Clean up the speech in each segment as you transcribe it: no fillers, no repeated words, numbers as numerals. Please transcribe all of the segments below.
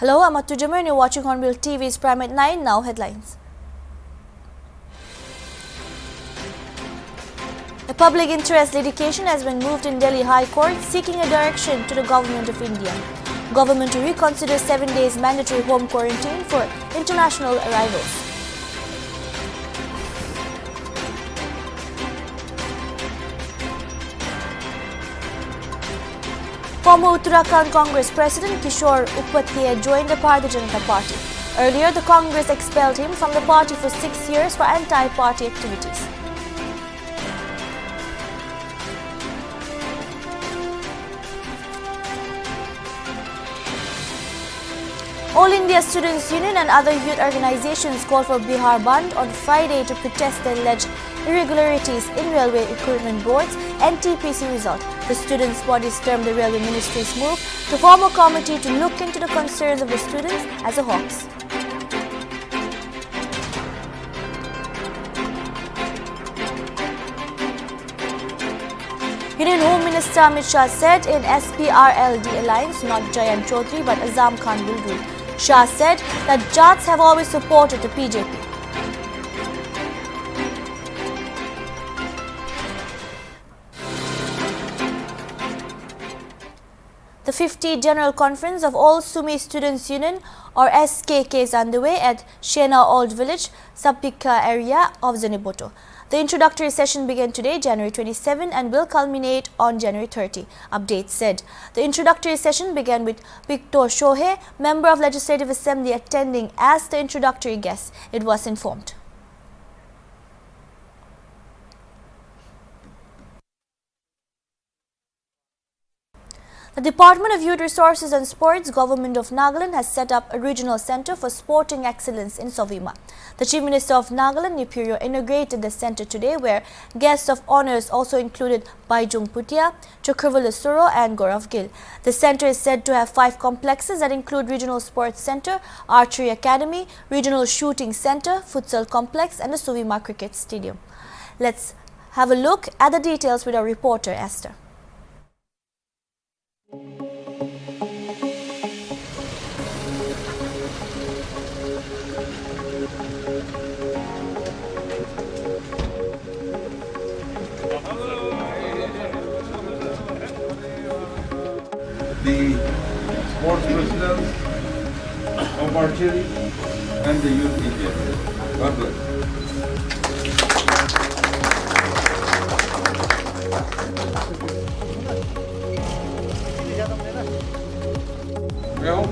Hello, I'm Atu Jamir and you're watching Hornbill TV's Prime at 9. Now headlines. A public interest litigation has been moved in Delhi High Court seeking a direction to the Government of India. Government to reconsider 7 days mandatory home quarantine for international arrivals. Former Uttarakhand Congress President Kishore Upadhyay joined the Bharatiya Janata Party. Earlier, the Congress expelled him from the party for 6 years for anti-party activities. All India Students' Union and other youth organizations called for Bihar Bandh on Friday to protest the alleged irregularities in Railway Equipment Board's NTPC result. The students' bodies termed the Railway Ministry's move to form a committee to look into the concerns of the students as a hoax. Union Home Minister Amit Shah said in SPRLD alliance, not Jayant Chaudhary but Azam Khan will rule. Shah said that Jats have always supported the BJP. The 50th General Conference of All Sumi Students' Union or SKK is underway at Shena Old Village, Sapika area of Zeniboto. The introductory session began today, January 27, and will culminate on January 30. Updates said the introductory session began with Victor Shohe, Member of Legislative Assembly, attending as the introductory guest, it was informed. The Department of Youth Resources and Sports, Government of Nagaland, has set up a regional centre for sporting excellence in Sovima. The Chief Minister of Nagaland, Nipirio, inaugurated the centre today, where guests of honours also included Bhaichung Chakravala Suro and Gaurav Gill. The centre is said to have 5 complexes that include Regional Sports Centre, Archery Academy, Regional Shooting Centre, Futsal Complex and the Sovima Cricket Stadium. Let's have a look at the details with our reporter Esther. The sports presidents of archery and the youth India. God bless. Well,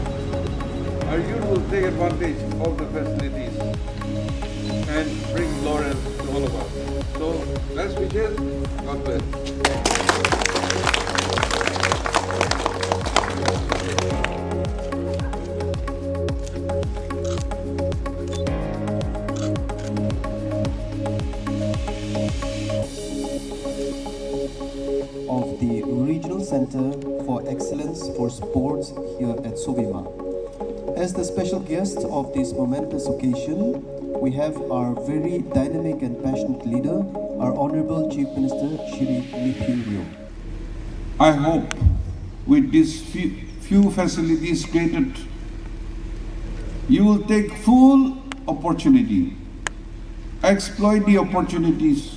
our youth will take advantage of the facilities and bring laurels to all of us. So, let's be here. God bless. Of the Regional Center for Excellence for Sports here at Sovima. As the special guest of this momentous occasion, we have our very dynamic and passionate leader, our Honorable Chief Minister, Shri Nipirio. I hope with these few facilities created, you will take full opportunity, exploit the opportunities.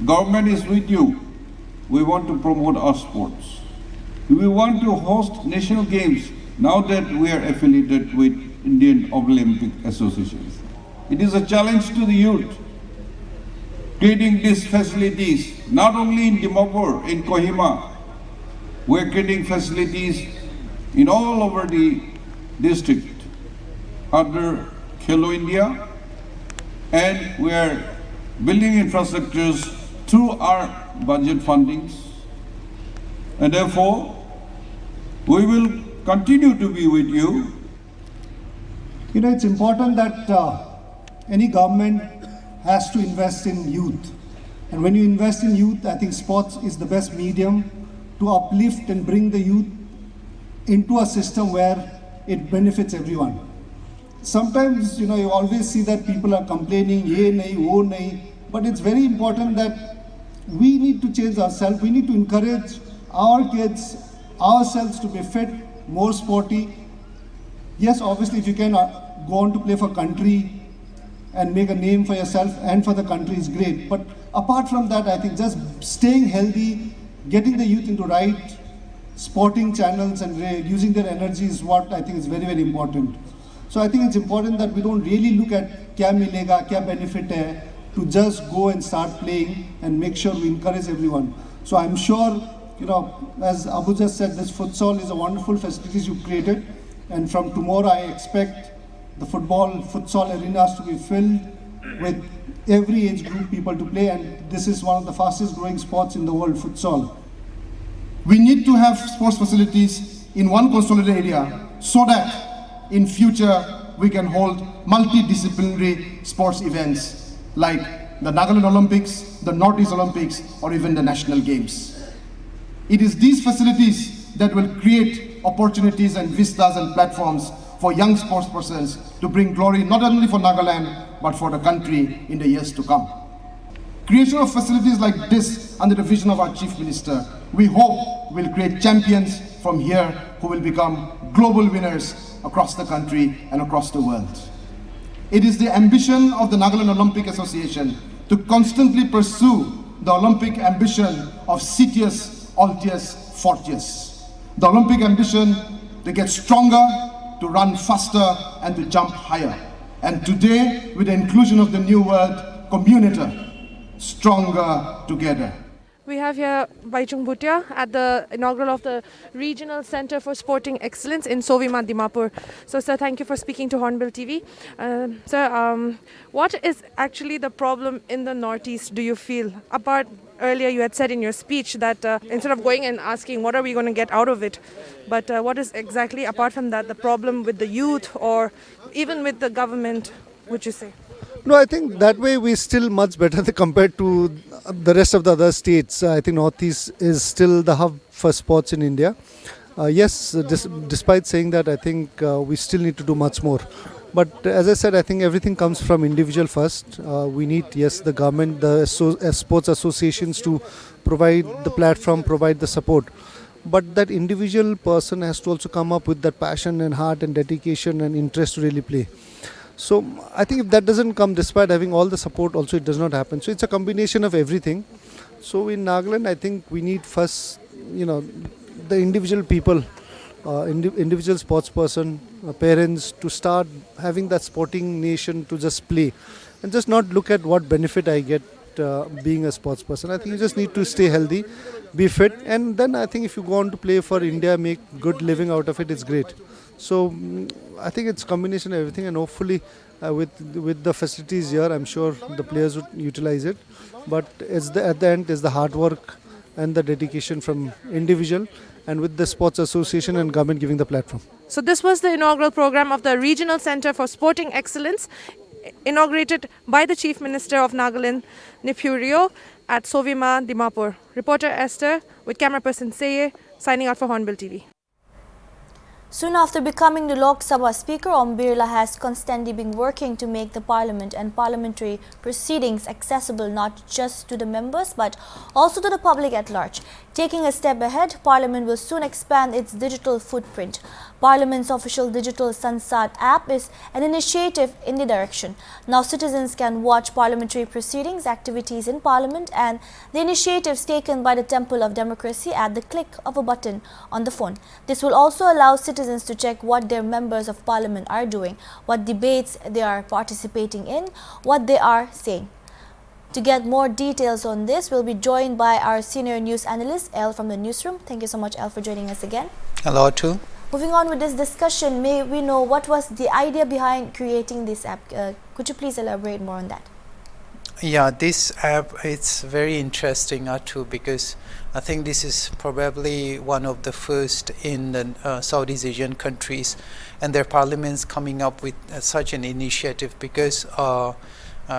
Government is with you. We want to promote our sports. We want to host national games now that we are affiliated with Indian Olympic Association. It is a challenge to the youth, creating these facilities, not only in Dimapur, in Kohima. We are creating facilities in all over the district under Khelo India, and we are building infrastructures through our budget fundings, and therefore we will continue to be with you. You know, it's important that any government has to invest in youth, and when you invest in youth, I think sports is the best medium to uplift and bring the youth into a system where it benefits everyone. Sometimes, you know, you always see that people are complaining, ye nahi, wo nahi, but it's very important that we need to change ourselves. We need to encourage our kids, ourselves to be fit, more sporty, Yes, obviously, if you can go on to play for country and make a name for yourself and for the country is great. But apart from that, I think just staying healthy, getting the youth into right sporting channels and using their energy is what I think is very, very important. So I think it's important that we don't really look at kya milega, kya benefit hai, to just go and start playing and make sure we encourage everyone. So I'm sure, as Abu just said, this futsal is a wonderful facilities you've created. And from tomorrow, I expect the futsal arenas to be filled with every age group people to play. And this is one of the fastest growing sports in the world, futsal. We need to have sports facilities in one consolidated area so that in future we can hold multidisciplinary sports events like the Nagaland Olympics, the Northeast Olympics, or even the National Games. It is these facilities that will create opportunities and vistas and platforms for young sports persons to bring glory not only for Nagaland but for the country in the years to come. Creation of facilities like this under the vision of our Chief Minister, we hope will create champions from here who will become global winners across the country and across the world. It is the ambition of the Nagaland Olympic Association to constantly pursue the Olympic ambition of Citius, Altius, Fortius. The Olympic ambition to get stronger, to run faster, and to jump higher. And today, with the inclusion of the new word, communiter, stronger together. We have here Bhaichung at the inaugural of the Regional Center for Sporting Excellence in Sovima, Dimapur. So, sir, thank you for speaking to Hornbill TV. Sir, what is actually the problem in the Northeast, do you feel? Apart, earlier you had said in your speech that instead of going and asking what are we going to get out of it, but what is exactly, apart from that, the problem with the youth or even with the government, would you say? No, I think that way we're still much better compared to the rest of the other states. I think Northeast is still the hub for sports in India. Yes, despite saying that, I think we still need to do much more. But as I said, I think everything comes from individual first. We need, yes, the government, the sports associations to provide the platform, provide the support. But that individual person has to also come up with that passion and heart and dedication and interest to really play. So I think if that doesn't come, despite having all the support, also it does not happen. So it's a combination of everything. So in Nagaland, I think we need first, the individual people, individual sports person, parents to start having that sporting nation to just play and just not look at what benefit I get being a sports person. I think you just need to stay healthy, be fit, and then I think if you go on to play for India, make good living out of it, it's great. So I think it's a combination of everything, and hopefully with the facilities here, I'm sure the players would utilize it. But at the end is the hard work and the dedication from individual, and with the sports association and government giving the platform. So this was the inaugural program of the Regional Center for Sporting Excellence, inaugurated by the Chief Minister of Nagaland, Nipurio, at Sovima, Dimapur. Reporter Esther with camera person Seye, signing out for Hornbill TV. Soon after becoming the Lok Sabha Speaker, Om Birla has constantly been working to make the Parliament and parliamentary proceedings accessible not just to the members but also to the public at large. Taking a step ahead, Parliament will soon expand its digital footprint. Parliament's official digital Sansad app is an initiative in the direction. Now citizens can watch parliamentary proceedings, activities in Parliament and the initiatives taken by the Temple of Democracy at the click of a button on the phone. This will also allow citizens to check what their members of Parliament are doing, what debates they are participating in, what they are saying. To get more details on this, we'll be joined by our senior news analyst, El from the newsroom. Thank you so much, El, for joining us again. Hello, too. Moving on with this discussion, may we know what was the idea behind creating this app? Could you please elaborate more on that? Yeah, this app, it's very interesting, too, because I think this is probably one of the first in the Southeast Asian countries, and their parliaments coming up with such an initiative, because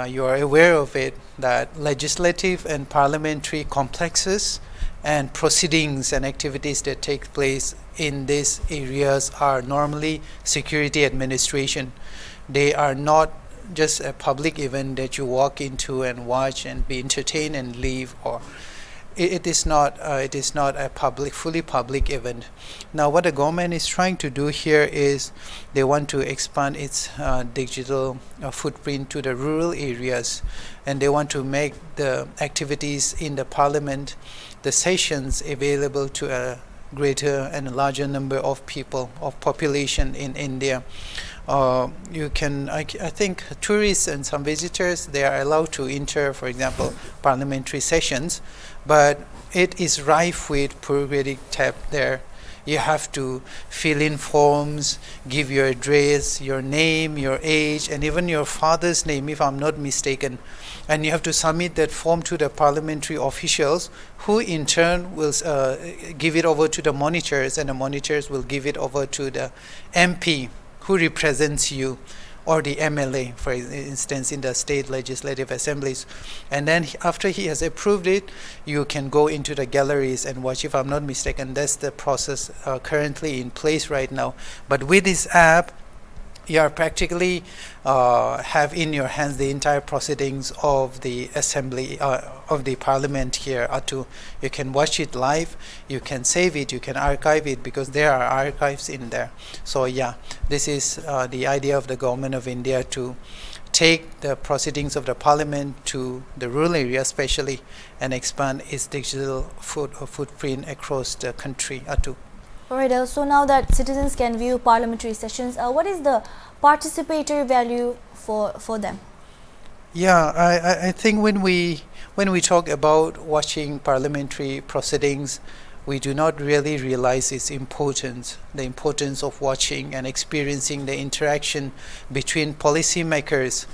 you are aware of it, that legislative and parliamentary complexes and proceedings and activities that take place in these areas are normally security administration. They are not just a public event that you walk into and watch and be entertained and leave. Or it is not a fully public event. Now, what the government is trying to do here is they want to expand its digital footprint to the rural areas, and they want to make the activities in the parliament, the sessions, available to a greater and larger number of people, of population in India. I think tourists and some visitors, they are allowed to enter, for example, parliamentary sessions, but it is rife with bureaucratic tab there. You have to fill in forms, give your address, your name, your age, and even your father's name, if I'm not mistaken. And you have to submit that form to the parliamentary officials, who in turn will give it over to the monitors, and the monitors will give it over to the MP who represents you, or the MLA, for instance, in the state legislative assemblies. And then after he has approved it, you can go into the galleries and watch. If I'm not mistaken, that's the process currently in place right now. But with this app, you are practically have in your hands the entire proceedings of the assembly, of the parliament here. You can watch it live, you can save it, you can archive it, because there are archives in there. So yeah, this is the idea of the government of India, to take the proceedings of the parliament to the rural area especially, and expand its digital footprint across the country. Alright, so now that citizens can view parliamentary sessions, what is the participatory value for them? Yeah, I think when we talk about watching parliamentary proceedings, we do not really realize its importance, the importance of watching and experiencing the interaction between policymakers.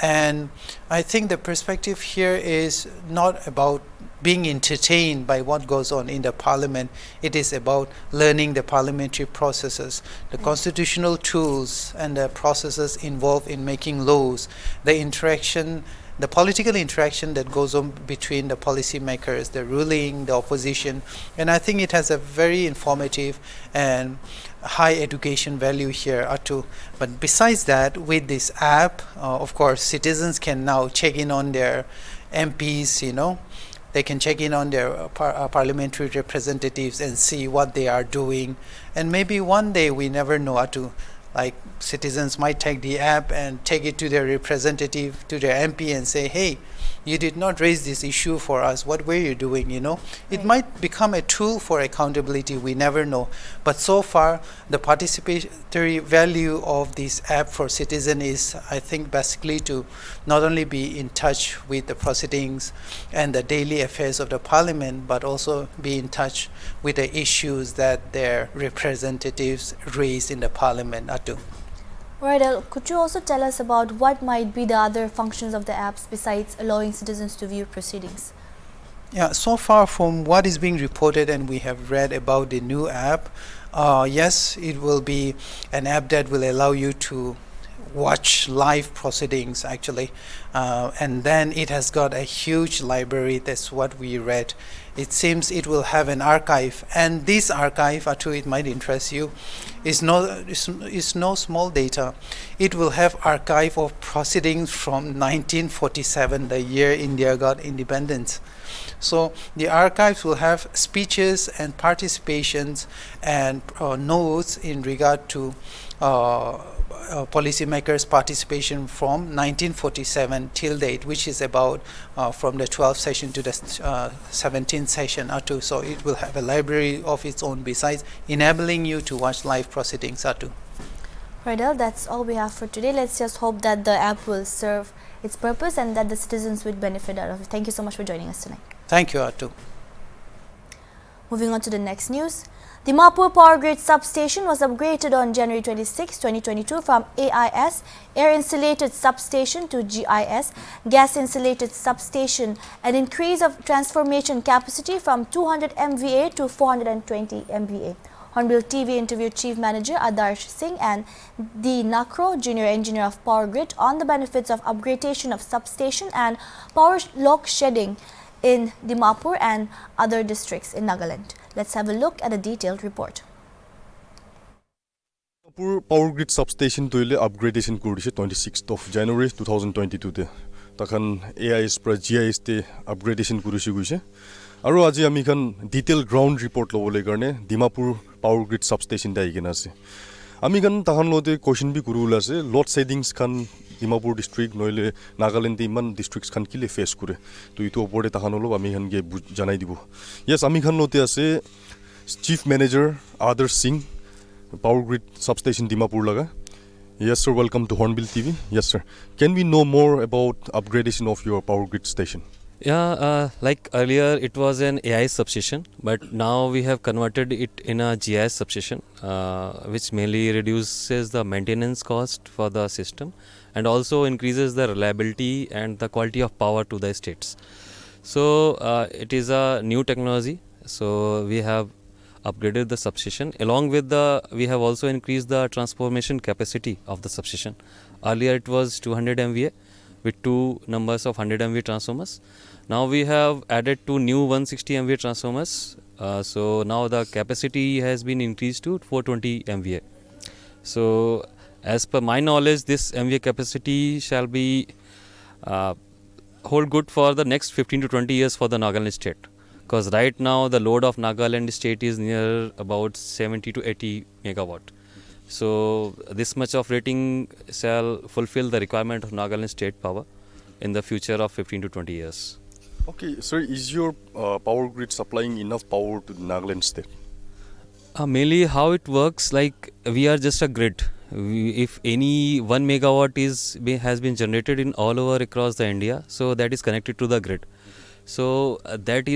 And I think the perspective here is not about being entertained by what goes on in the parliament. It is about learning the parliamentary processes, the constitutional tools, and the processes involved in making laws, the interaction, the political interaction that goes on between the policymakers, the ruling, the opposition. And I think it has a very informative and high education value here too. But besides that, with this app, of course, citizens can now check in on their MPs, they can check in on their parliamentary representatives and see what they are doing. And maybe one day, we never know, like citizens might take the app and take it to their representative, to their MP, and say, hey, you did not raise this issue for us. What were you doing, It might become a tool for accountability. We never know. But so far, the participatory value of this app for citizen is, I think, basically to not only be in touch with the proceedings and the daily affairs of the parliament, but also be in touch with the issues that their representatives raise in the parliament. Alright, could you also tell us about what might be the other functions of the apps besides allowing citizens to view proceedings? Yeah, so far from what is being reported and we have read about the new app, yes, it will be an app that will allow you to watch live proceedings actually, and then it has got a huge library. That's what we read. It seems it will have an archive, and this archive, actually, it might interest you, is no small data. It will have archive of proceedings from 1947, the year India got independence. So the archives will have speeches and participations and notes in regard to policymakers' participation from 1947 till date, which is about from the 12th session to the 17th session or two. So it will have a library of its own, besides enabling you to watch live proceedings or two. Right, that's all we have for today. Let's just hope that the app will serve its purpose and that the citizens would benefit out of it. Thank you so much for joining us tonight. Thank you, Atu. Moving on to the next news. The Dimapur Power Grid substation was upgraded on January 26, 2022 from AIS, Air Insulated Substation, to GIS, Gas Insulated Substation, an increase of transformation capacity from 200 MVA to 420 MVA. HornbillTV interviewed Chief Manager Adarsh Singh and D. Nakro, Junior Engineer of Power Grid, on the benefits of upgradation of substation and power lock shedding in Dimapur and other districts in Nagaland. Let's have a look at a detailed report. Dimapur Power Grid substation toile upgradation koriche 26th of January 2022 te তখন AIS পৰা GIS তে আপগ্ৰেডেশন কৰিছে গৈছে আৰু আজি আমি খান detail ground report ল'বলৈ কাৰণে ডিমাপুৰ পাৱাৰ গ্ৰিড সাবষ্টেচন দাই কিনা আছে আমি খান তাহান লতে কোৱেশ্চন বি কৰু আছে লোড শেডিংস খান ডিমাপুৰ ডিস্ট্ৰিক্ট নইলে নাগালেণ্ড ইমান ডিস্ট্ৰিক্টস খান কিলে ফেস কৰে তো ইটো ওপৰতে তাহান অলপ আমি খান গে জানাই দিব ইয়েস আমি খান লতে আছে চিফ ম্যানেজাৰ আদৰ্শ Singh Power Grid Substation Dimapur laga. Yes sir, welcome to Hornbill TV. Yes sir. Can we know more about upgradation of your power grid station? Yeah, like earlier it was an AI substation, but now we have converted it in a GIS substation, which mainly reduces the maintenance cost for the system and also increases the reliability and the quality of power to the states. So it is a new technology. So we have upgraded the substation. Along with we have also increased the transformation capacity of the substation. Earlier it was 200 MVA with 2 numbers of 100 MVA transformers. Now we have added 2 new 160 MVA transformers. So now the capacity has been increased to 420 MVA. So as per my knowledge, this MVA capacity shall be hold good for the next 15 to 20 years for the Nagaland state. Because right now the load of Nagaland state is near about 70 to 80 megawatt. So this much of rating shall fulfill the requirement of Nagaland state power in the future of 15 to 20 years. Okay, sir, is your power grid supplying enough power to the Nagaland state? Mainly how it works, like we are just a grid. If any 1 megawatt has been generated in all over across the India, so that is connected to the grid. So that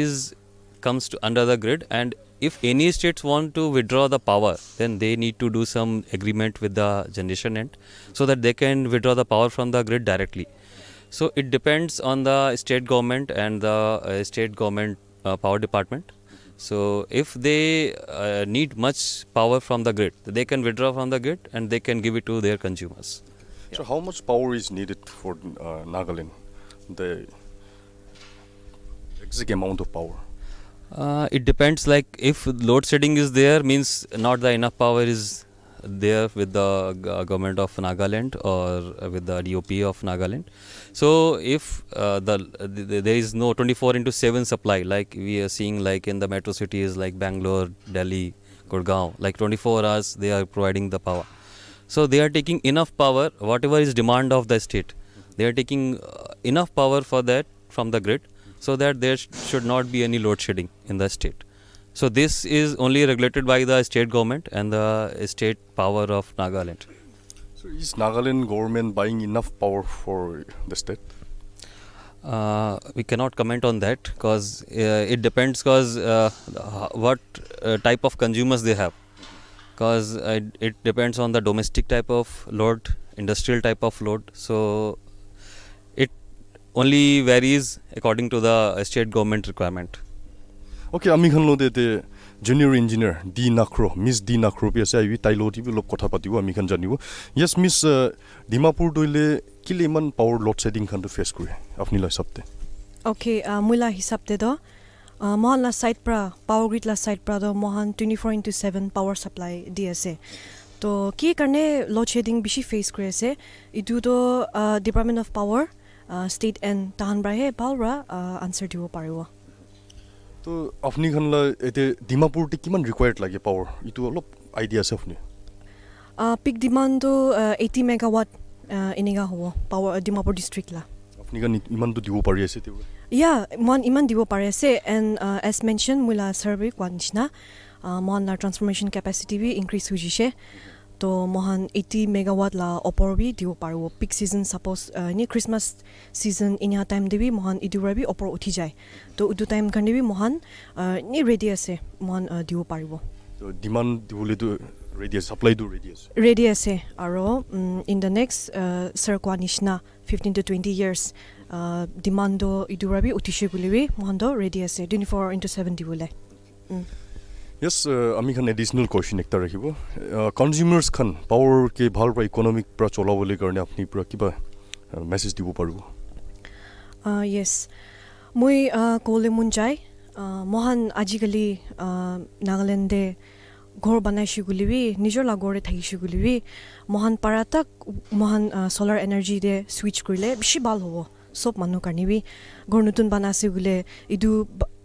comes to under the grid, and if any states want to withdraw the power, then they need to do some agreement with the generation end so that they can withdraw the power from the grid directly. So it depends on the state government and the state government power department. So if they need much power from the grid, they can withdraw from the grid and they can give it to their consumers. So how much power is needed for Nagaland? The exact amount of power? It depends, like if load shedding is there, means not the enough power is there with the government of Nagaland or with the DOP of Nagaland. So if there is no 24/7 supply, like we are seeing like in the metro cities like Bangalore, Delhi, Gurgaon, like 24 hours they are providing the power. So they are taking enough power, whatever is demand of the state, they are taking enough power for that from the grid, so that there should not be any load shedding in the state. So this is only regulated by the state government and the state power of Nagaland. So is Nagaland government buying enough power for the state? We cannot comment on that because it depends, because what type of consumers they have, because it depends on the domestic type of load, industrial type of load. So only varies according to the state government requirement. Okay, ami khan lode te junior engineer D Nakro, Miss D Nakro pi ase ayi tailo ti bi lok kotha patibo ami khan janibo. Yes Miss, Dimapur doile kile man power load shedding khan to face kore apni la sabte? Okay, mula hisab te do mohan la side pra power grid la side pra do mohan 24/7 power supply di ase. To ki karne load shedding bishi face kore ase, itu do Department of Power state and tahan brahe balra answer dibo paribo. To apni khan la ete Dimapur te kiman required lage power, itu olop idea ase apni? Peak demand to 80 megawatt iniga hobo power Dimapur district la. Apni khan iman to dibo pari ase tibo? Yeah, mon iman dibo pari ase, and as mentioned mula survey kwanishna mon la transformation capacity bi increase hujise. To mohan 80 megawatt la opor bi dibo paribo. Peak season suppose ni Christmas season inya time debi mohan idura bi opor uthi jay. To udu time kan debi mohan ni ready ase mohan dibo paribo. So demand dibole to ready ase, supply do ready ase. Ready ase aro in the next circwanishna 15 to 20 years demand do idura bi uthi shegulibi mohan do ready ase 24/7 dibole. Yes, ami khan additional question ekta rakhibo. Consumers khan power ke bhal pra economic pra cholabole karone apni pra kiba message dibo paribo? Yes, moi kole mun jai mohan ajikali Nagaland de ঘৰ বনাইছি গুলিবি নিজৰ লাগৰে থাকিছি গুলিবি মহান পাৰাতাক মহান solar energy দে switch কৰিলে বেছি ভাল হ'ব sob manu karni bi ghor nutun banase gule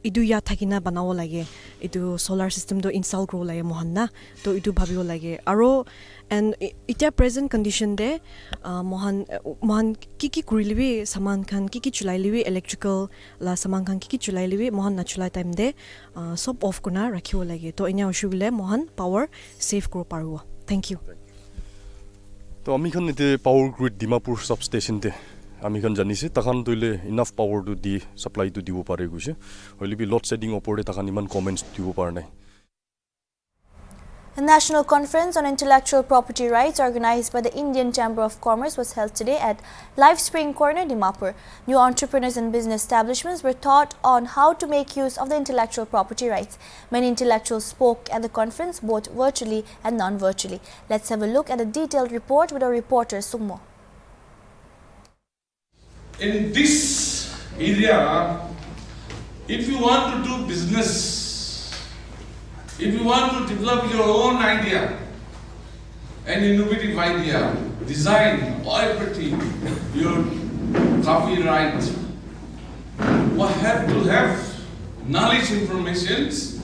idu ya thakina banawo lage idu solar system do install kro lage mohan na to idu bhabiwo lage aro and ita present condition de mohan kiki kurilibi saman khan kiki chulailibi electrical la saman khan kiki chulailibi mohan na chulai time de sob off kuna rakhiwo lage to inya ushugule mohan power save kro parwo thank you to ami khan ite power grid dimapur substation te আমি kan janise takhan toile enough power to di supply to dibo pare guise hoili bi load shedding opore takhan iman comments dibo par nai. A national conference on intellectual property rights organized by the Indian Chamber of Commerce was held today at Life Spring Corner, Dimapur. New entrepreneurs and business establishments were taught on how to make use of the intellectual property rights. Many intellectuals spoke at the conference, both virtually and non-virtually. Let's have a look at a detailed report with our reporter Sungmo. In this area, if you want to do business, if you want to develop your own idea, an innovative idea, design, or everything, your copyright, you have to have knowledge, informations,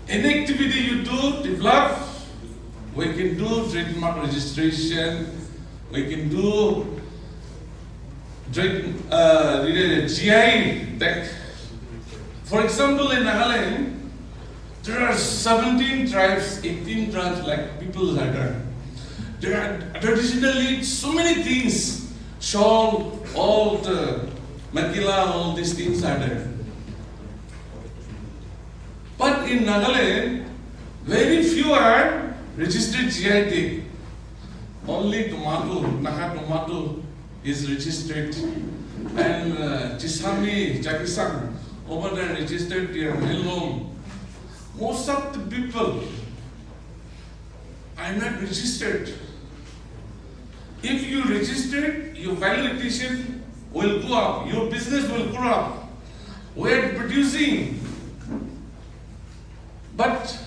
any activity you do, develop, we can do trademark registration, we can do GI tech. For example, in Nagaland, there are 17 tribes, 18 tribes like people are there. There are traditionally so many things, shawl, all the makila, all these things are there. But in Nagaland, very few are registered GI tech. Only tomato, Naga tomato is registered, and Chisami, Jakisang, over there registered their heirloom. Most of the people are not registered. If you registered, your valuation will go up, your business will grow up. We are producing, but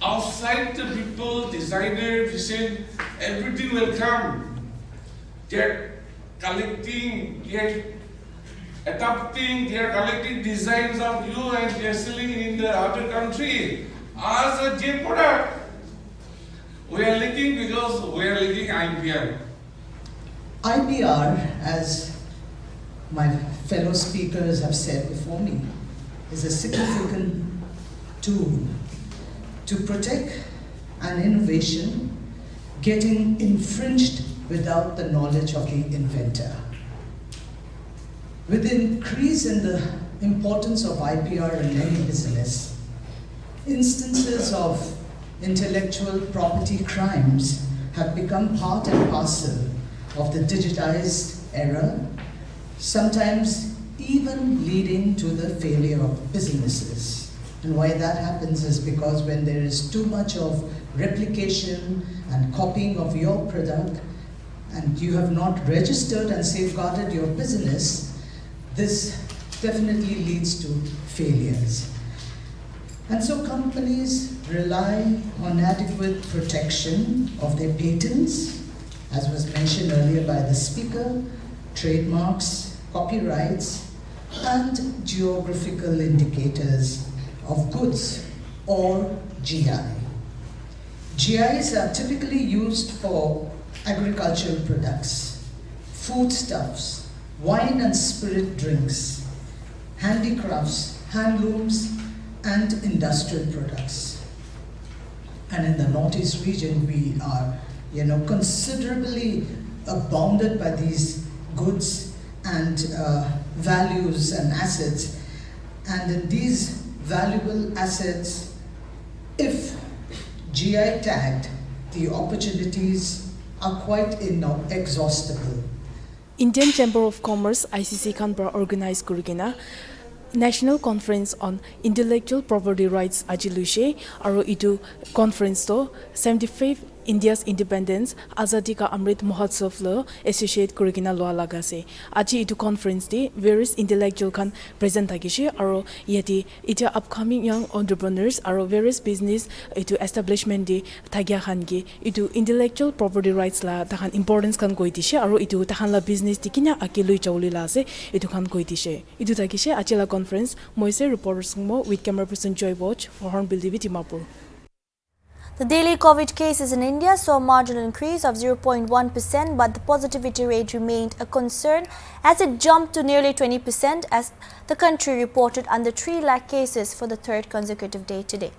outside the people, designer, vision, everything will come. They are collecting, they are adapting, they are collecting designs of you and they are selling in the other country as a J product. We are leaking because we are leaking IPR. IPR, as my fellow speakers have said before me, is a significant tool to protect an innovation getting infringed without the knowledge of the inventor. With the increase in the importance of IPR in any business, instances of intellectual property crimes have become part and parcel of the digitized era, sometimes even leading to the failure of businesses. And why that happens is because when there is too much of replication and copying of your product, and you have not registered and safeguarded your business, this definitely leads to failures. And so companies rely on adequate protection of their patents, as was mentioned earlier by the speaker, trademarks, copyrights, and geographical indicators of goods, or GI. GIs are typically used for agricultural products, foodstuffs, wine and spirit drinks, handicrafts, handlooms, and industrial products. And in the Northeast region, we are, considerably bounded by these goods and values and assets. And in these valuable assets, if GI tagged, the opportunities are quite inexhaustible. Indian Chamber of Commerce ICC Kanpura organized Kurigina National Conference on Intellectual Property Rights Ajilushe Aro Itu Conference to 75 India's independence Azadi ka Amrit Mahotsav lo associate kurigina loa laga se aji itu conference de various intellectual kan present tagishe aro yeti ita upcoming young entrepreneurs aro various business itu establishment de tagya khan ge itu intellectual property rights la tahan importance kan koi dishe aro itu tahan la business dikina akilui chawli la se itu kan koi dishe itu tagishe achila conference moise reporters mo with camera person Joy Watch for Hornbill TV Dimapur. The daily COVID cases in India saw a marginal increase of 0.1%, but the positivity rate remained a concern as it jumped to nearly 20% as the country reported under 3 lakh cases for the third consecutive day today.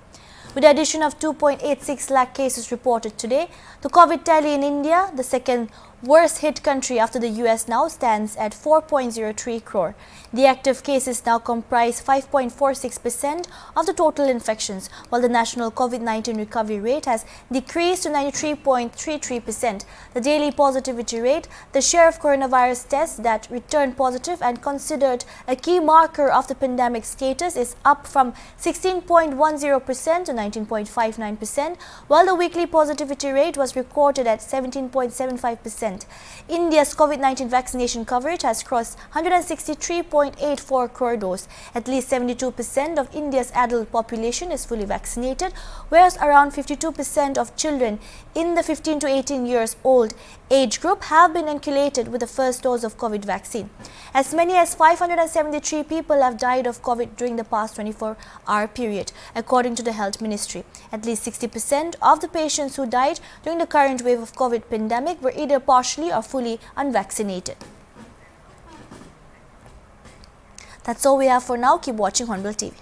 With the addition of 2.86 lakh cases reported today, the COVID tally in India, the second worst hit country after the US, now stands at 4.03 crore. The active cases now comprise 5.46% of the total infections, while the national COVID-19 recovery rate has decreased to 93.33%. The daily positivity rate, the share of coronavirus tests that returned positive and considered a key marker of the pandemic status, is up from 16.10% to 19.59%, while the weekly positivity rate was recorded at 17.75%. India's COVID-19 vaccination coverage has crossed 163.84 crore doses. At least 72% of India's adult population is fully vaccinated, whereas around 52% of children in the 15 to 18 years old age group have been inoculated with the first dose of COVID vaccine. As many as 573 people have died of COVID during the past 24-hour period, according to the Health Ministry. At least 60% of the patients who died during the current wave of COVID pandemic were either partially or fully unvaccinated. That's all we have for now. Keep watching Hornbill TV.